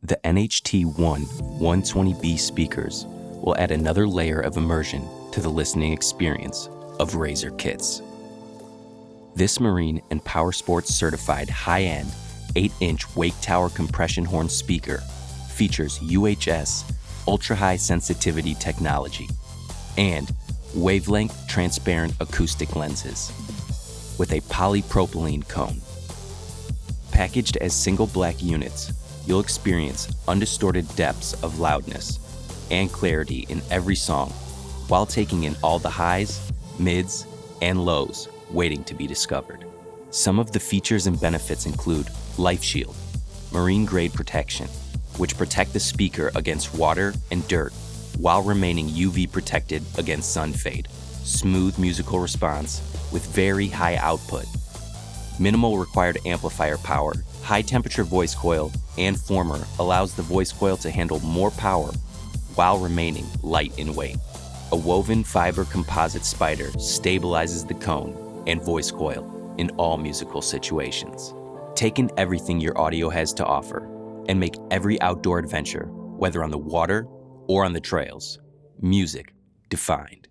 The NHT1-120B speakers will add another layer of immersion to the listening experience of Razor kits. This Marine and Powersports certified high-end 8-inch wake tower compression horn speaker features UHS ultra-high sensitivity technology and Wavelength Transparent Acoustic Lenses with a polypropylene cone. Packaged as single black units, you'll experience undistorted depths of loudness and clarity in every song while taking in all the highs, mids, and lows waiting to be discovered. Some of the features and benefits include Life Shield, marine-grade protection, which protect the speaker against water and dirt while remaining UV protected against sun fade. Smooth musical response with very high output. Minimal required amplifier power. High temperature voice coil and former allows the voice coil to handle more power while remaining light in weight. A woven fiber composite spider stabilizes the cone and voice coil in all musical situations. Take in everything your audio has to offer and make every outdoor adventure, whether on the water or on the trails, music defined.